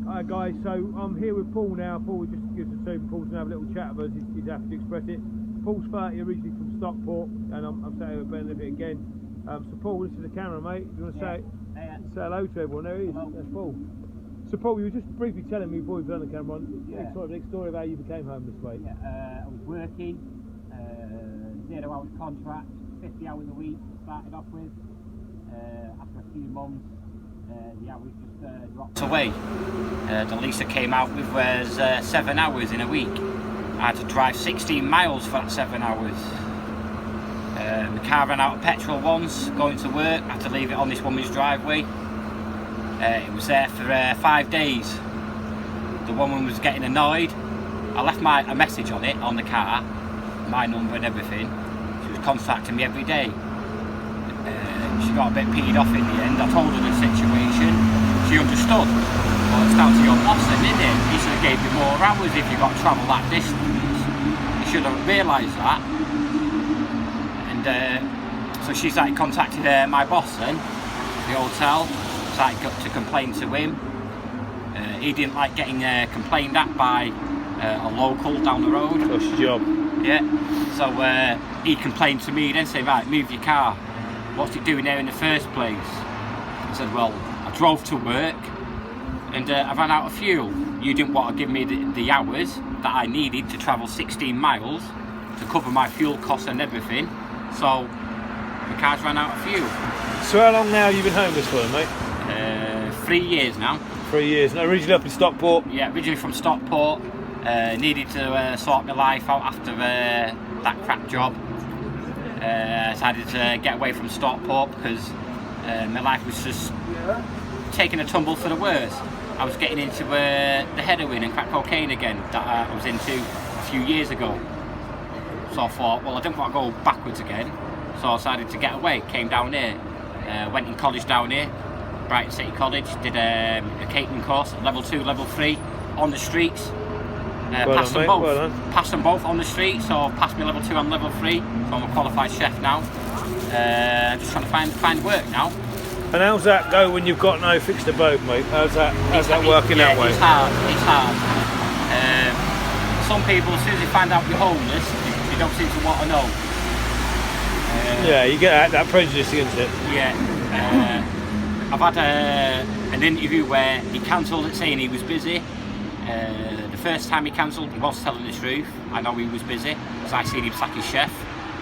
Hi guys, so I'm here with Paul now. Paul just gives us a Paul's going to have a little chat with us. He's happy to express it. Paul's 30, originally from Stockport, and I'm sat here with Ben Livett again. So Paul, this is the camera, mate. If you want to say hello to everyone, there he is. Hello. That's Paul. So Paul, you were just briefly telling me before we put on the camera on sort of the story of how you became homeless, mate. I was working, 0 hours contract, 50 hours a week to start it off with. After a few months, the hours just dropped away. The lease I came out with was 7 hours in a week. I had to drive 16 miles for that 7 hours. The car ran out of petrol once, going to work. I had to leave it on this woman's driveway. It was there for 5 days. The woman was getting annoyed. I left a message on it, on the car, my number and everything. She was contacting me every day. She got a bit peed off in the end. I told her the situation. She understood. Well, it's down to your boss then, isn't it? He should have gave you more hours if you've got to travel that distance. You should have realised that. And so she started contacting my boss then, the hotel. Started to complain to him. He didn't like getting complained at by a local down the road. That's your job. Yeah. So he complained to me then, saying, right, move your car. What's it doing there in the first place? I said, well, I drove to work and I ran out of fuel. You didn't want to give me the hours that I needed to travel 16 miles to cover my fuel costs and everything. So the car's ran out of fuel. So how long now have you been homeless for, mate? 3 years now. 3 years. Now, originally up in Stockport? Yeah, originally from Stockport. Needed to sort my life out after that crap job. Decided to get away from Stockport because my life was just taking a tumble for the worse. I was getting into the heroin and crack cocaine again that I was into a few years ago. So I thought, well, I didn't want to go backwards again, so I decided to get away. Came down here, went in college down here, Brighton City College, did a catering course, level 2, level 3, on the streets. Passed them both. Passed them both on the street, so I've passed me level 2 and level 3, so I'm a qualified chef now. Just trying to find work now. And how's that go when you've got no fixed abode, mate? How's that working that way? It's hard. Some people, as soon as they find out you're homeless, they don't seem to want to know. Yeah, you get that prejudice against it. Yeah. I've had an interview where he cancelled it saying he was busy. The first time he cancelled, he was telling the truth. I know he was busy because I seen him sack his chef.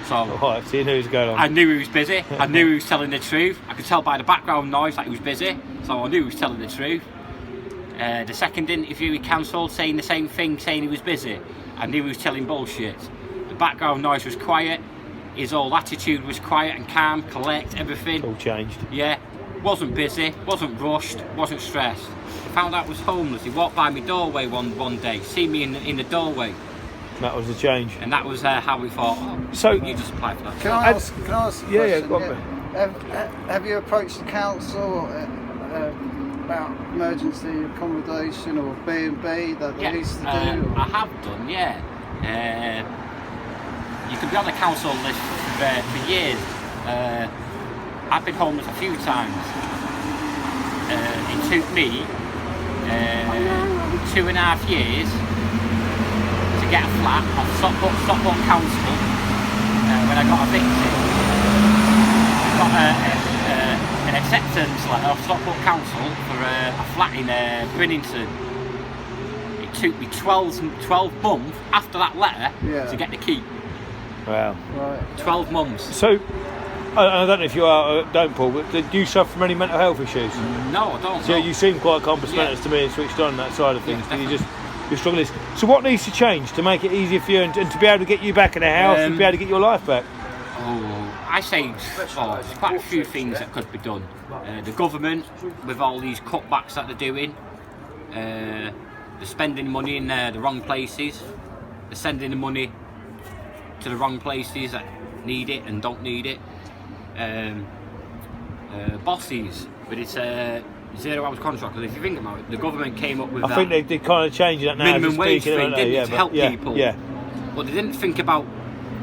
So you knew he was going on. I knew he was busy. I knew he was telling the truth. I could tell by the background noise that he was busy. So I knew he was telling the truth. The second interview he cancelled, saying the same thing, saying he was busy. I knew he was telling bullshit. The background noise was quiet. His whole attitude was quiet and calm, collect, everything. All changed. Yeah. Wasn't busy, wasn't rushed, wasn't stressed. I found out I was homeless. He walked by my doorway one day, see me in the doorway. That was the change. And that was how we thought, so you just apply for that. Can I ask a question? Go on. Have you approached the council about emergency accommodation or B&B that they used to do? I have done, yeah. You can be on the council list for years. I've been homeless a few times. It took me 2.5 years to get a flat off Stockport Council when I got evicted. I got an acceptance letter off Stockport Council for a flat in Brinnington. It took me 12 months after that letter to get the key. Wow. Right. 12 months. So, I don't know if you are, don't Paul, but do you suffer from any mental health issues? No, I don't. So you seem quite compassmentous to me and switched on that side of things. You're struggling. So what needs to change to make it easier for you and to be able to get you back in the house and be able to get your life back? I say there's quite a few things that could be done. The government, with all these cutbacks that they're doing, they're spending money in the wrong places. They're sending the money to the wrong places that need it and don't need it. Bosses with its 0 hours contract, because if you think about it, the government came up with I think they're kind of changing that now. Minimum wage thing, didn't it, to help people. Yeah. But they didn't think about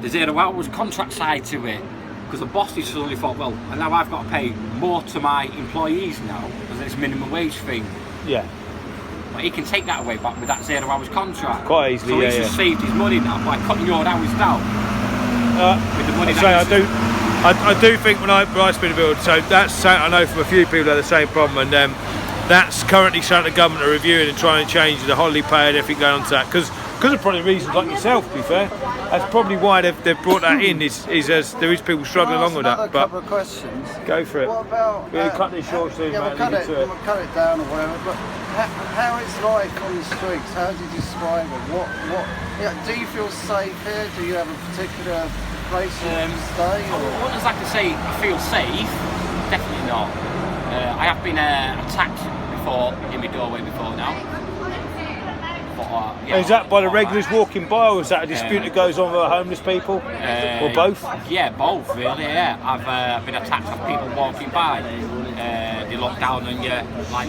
the 0 hours contract side to it, because the bosses suddenly thought, well, and now I've got to pay more to my employees now because it's minimum wage thing. Yeah. But he can take that away back with that 0 hours contract. Quite easily, so yeah, he's just saved his money now by cutting your hours down. With the money I do think when I spin a bill, so that's, I know from a few people that have the same problem, and that's currently something the government are reviewing and trying to change the holiday pay and everything going on to that, because of probably reasons like yourself, to be fair. That's probably why they've brought that in, is as there is people struggling along with that. But couple of questions. Go for it. What about? We'll cut this short soon, yeah, mate. we'll cut it down or whatever. But how it's like on the streets? How do you describe it? What? Yeah, do you feel safe here? Do you have a particular place you stay? I wouldn't exactly say I feel safe. Definitely not. I have been attacked before in my doorway before now. But, yeah, is that by the regulars walking by, or is that a dispute that goes on with homeless people, or both? Yeah, both really. Yeah, I've been attacked by people walking by. They look down on you like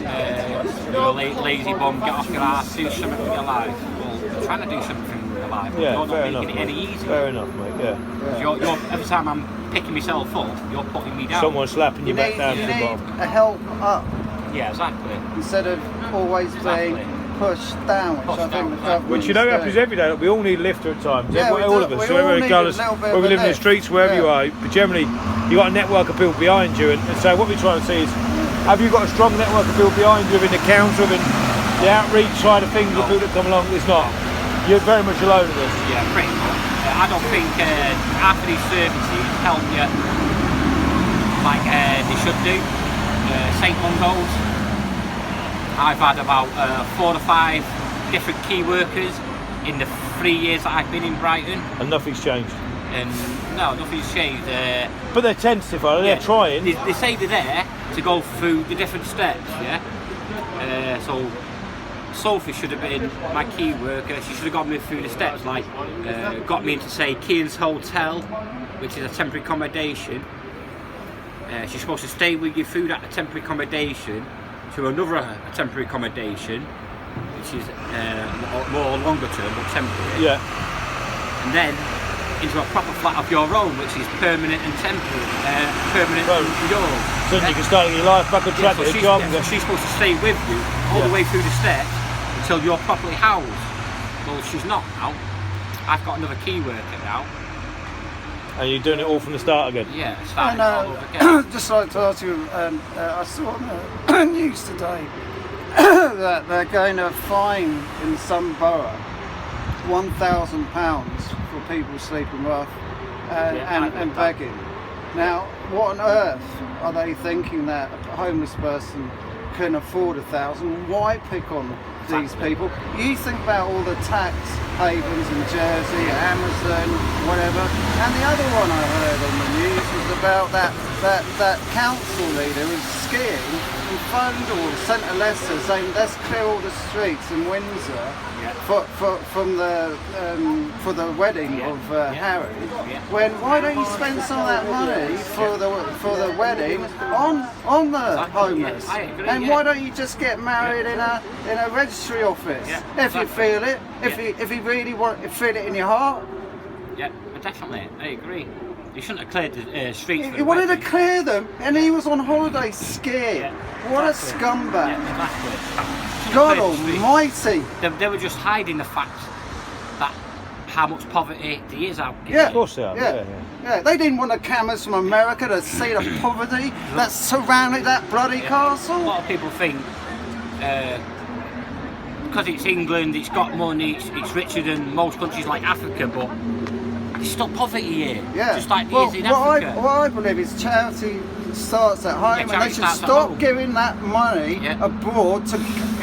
you're a lazy bum. Get off your ass, do something with your life. Well, you're trying to do something with your life. Yeah, you're fair not enough. making it any easier. Fair enough, mate. Yeah. You're, every time I'm picking myself up, you're putting me down. Someone slapping you back down to the bottom. A help up Yeah, exactly. instead of always being pushed down, which I think the government. Which you know happens every day. We all need a lifter at times. Yeah, all of us. we So all need regardless, a little bit whether of we a live in the lift. streets, wherever you are, but generally you got a network of people behind you. And so what we're trying to see is, have you got a strong network of people behind you in the council, in the outreach side of things, the people that come along? It's not. You're very much alone in this. Yeah, pretty much. I don't think half of these services help you like they should do. St Mungo's, I've had about 4 or 5 different key workers in the 3 years that I've been in Brighton. And nothing's changed. And no, nothing's changed. But they're tentative, are they? Yeah, They're trying. They say they're there to go through the different steps, yeah? So Sophie should have been my key worker. She should have got me through the steps, like got me into, say, Kearns Hotel, which is a temporary accommodation. She's supposed to stay with you through that temporary accommodation to another temporary accommodation, which is more longer term but temporary. Yeah. And then into a proper flat of your own, which is permanent and temporary, permanent and yours. So you can start your life back on track at a job. So she's supposed to stay with you all the way through the steps until you're properly housed. Well, she's not now. I've got another key worker now. And you're doing it all from the start again? Yeah, starting all over again. Just like to ask you, I saw on the news today that they're going to fine in some borough £1,000 for people sleeping rough and begging. Now, what on earth are they thinking that a homeless person can afford £1,000? Why pick on these people? You think about all the tax havens in Jersey, Amazon, whatever. And the other one I heard on the news was about that council leader who's skiing and phoned or sent a letter saying let's clear all the streets in Windsor for the wedding of Harry. Why don't you spend some of that money for the wedding on the homeless? And why don't you just get married in a registry office if you feel it, if you really feel it in your heart? Yeah, definitely, I agree. You shouldn't have cleared the streets. He wanted to clear them, and he was on holiday skiing. What a scumbag! Yeah, exactly. God Almighty! They were just hiding the fact that how much poverty there is out here. Yeah, Of course they are. Yeah, they didn't want the cameras from America to see the poverty that surrounded that bloody castle. A lot of people think because it's England, it's got money, it's richer than most countries like Africa, but there's still poverty here. Yeah. Just like there is in Africa. What I believe is charity starts at home, and they should stop giving that money abroad.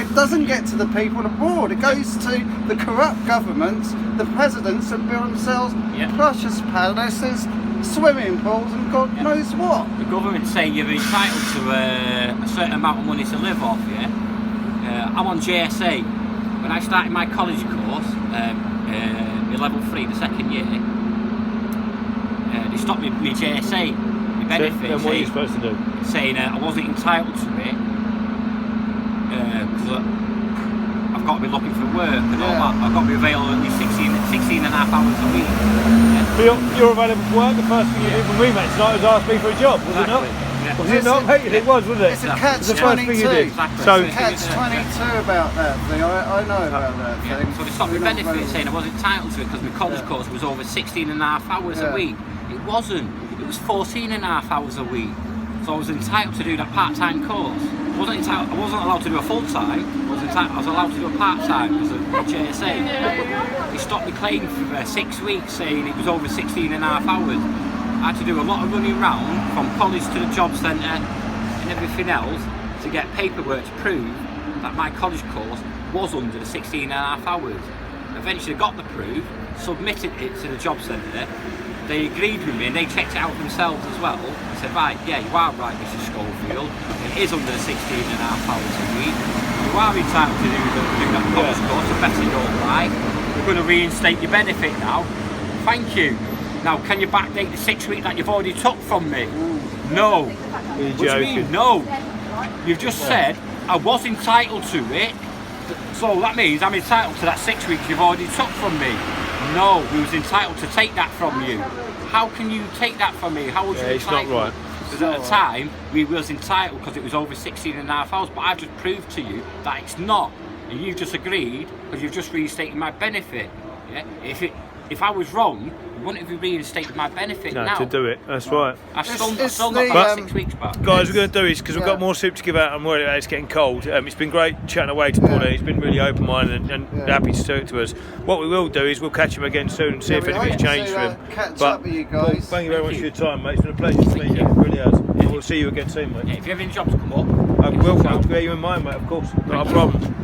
It doesn't get to the people abroad. It goes to the corrupt governments, the presidents that build themselves precious palaces, swimming pools, and God knows what. The government say you're entitled to a certain amount of money to live off. I'm on JSA. When I started my college course, my level 3, the second year, they stopped me my JSA, my benefits. Then what are you supposed to do? Saying I wasn't entitled to it because I've got to be looking for work and all that. I've got to be available at least 16 and a half hours a week. But you're available for work. The first thing you did when we met tonight was ask me for a job, was it not? Yeah, Yeah. Was it not, mate? It was, wasn't it? It's a It was the first thing you did. Exactly. So, It's catch-22 about that thing. I know about that Yeah. thing. So they stopped me We're not benefit very- saying I was entitled to it because my college course was over 16 and a half hours a Yeah. week. It wasn't. It was 14 and a half hours a week. So I was entitled to do that part-time course. I wasn't allowed to do a full-time. I was allowed to do a part-time because of the JSA. They stopped me claim for 6 weeks saying it was over 16 and a half hours. I had to do a lot of running around from college to the job centre and everything else to get paperwork to prove that my college course was under the 16 and a half hours. Eventually got the proof, submitted it to the job centre. They agreed with me and they checked it out themselves as well. They said, right, yeah, you are right, Mr. Schofield. It is under the 16 and a half hours a week. You are entitled to do that college course to better your life. We're going to reinstate your benefit now. Thank you. Now, can you backdate the 6 weeks that you've already took from me? No. You're What do you joking. mean, no? You've just said I was entitled to it, so that means I'm entitled to that 6 weeks you've already took from me. No, we was entitled to take that from you. How can you take that from me? How was you it's not entitled? right. Because at the time, we was entitled because it was over 16 and a half hours, but I've just proved to you that it's not. And you've just agreed because you've just reinstated my benefit. Yeah? If I was wrong, you wouldn't have reinstated my benefit No, now. to do it. That's right. I've It's- still it's not the, got that 6 weeks back. Guys, we're going to do this because we've Yeah. got more soup to give out and worried about it's getting cold. It's been great chatting away to Paul. Yeah. He's been really open-minded and Yeah. happy to talk to us. What we will do is we'll catch him again soon and see Yeah, if we anything's hope to, changed for him. catch up with you Paul, guys. thank you very much Thank for you. your time, mate. It's been a pleasure to meet you. It really has. We'll see you again soon, Yeah, mate. if you have any jobs come up, I will. I'll bear you in mind, mate. Of course, not a problem.